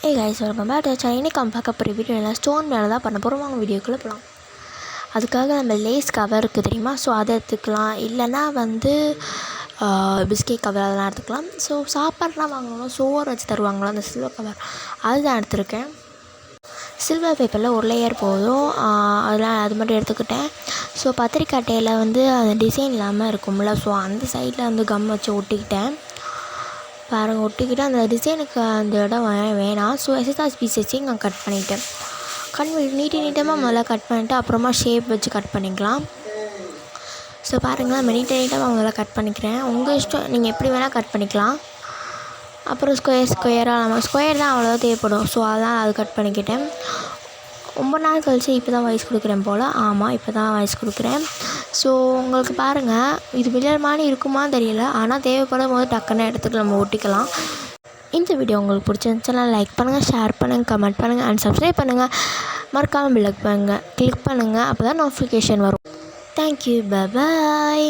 Hey guys, welcome back to our channel. இன்னைக்கு நம்ம பார்க்க போகிற வீடியோவில் ஸ்டோன் மேலே தான் பண்ண போகிறோம். வாங்க வீடியோக்குள்ளே போகலாம். அதுக்காக நம்ம லேஸ் கவர் இருக்குது தெரியுமா, ஸோ அதை எடுத்துக்கலாம். இல்லைனா பிஸ்கெட் கவர் அதெல்லாம் எடுத்துக்கலாம். ஸோ சாப்பாடுலாம் வாங்கணும், சோறு வச்சு தருவாங்களோ அந்த சில்வர் கவர், அதுதான் எடுத்துருக்கேன். சில்வர் பேப்பரில் ஒரு லேயர் போதும், அதெல்லாம் அது மட்டும் எடுத்துக்கிட்டேன். ஸோ பத்திரிக்கை அட்டையில் அந்த டிசைன் இல்லாமல் இருக்கும்ல, ஸோ அந்த சைடில் கம் வச்சு ஒட்டிக்கிட்டேன். பாருங்கள், ஒட்டிக்கிட்டு அந்த டிசைனுக்கு அந்த இடம் வேணாம். ஸோ எக்ஸஸ் பீஸ் வச்சு நான் கட் பண்ணிவிட்டேன். நீட்டமாக முதல்ல கட் பண்ணிவிட்டு அப்புறமா ஷேப் வச்சு கட் பண்ணிக்கலாம். ஸோ பாருங்கள், நம்ம நீட்டமாக முதல்ல கட் பண்ணிக்கிறேன். உங்கள் இஷ்டம், நீங்கள் எப்படி வேணால் கட் பண்ணிக்கலாம். அப்புறம் ஸ்கொயராக நம்ம ஸ்கொயர் தான் அவ்வளோதான் தேவைப்படும். ஸோ அதெல்லாம் அது கட் பண்ணிக்கிட்டேன். ரொம்ப நாள் கழிச்சு இப்போ தான் வாய்ஸ் கொடுக்குறேன் போல். ஆமாம், இப்போ தான் வாய்ஸ் கொடுக்குறேன். ஸோ உங்களுக்கு பாருங்கள், இது மில்லர் மாதிரி இருக்குமான்னு தெரியல, ஆனால் தேவைப்படும் போது டக்குன்னு எடுத்துட்டு நம்ம ஒட்டிக்கலாம். இந்த வீடியோ உங்களுக்கு பிடிச்சிருந்துச்சுன்னா லைக் பண்ணுங்கள், ஷேர் பண்ணுங்கள், கமெண்ட் பண்ணுங்கள் அண்ட் சப்ஸ்கிரைப் பண்ணுங்கள். மறக்காமல் பெல் கிளிக் பண்ணுங்கள். அப்போ தான் நோட்டிஃபிகேஷன் வரும். Thank you, bye bye.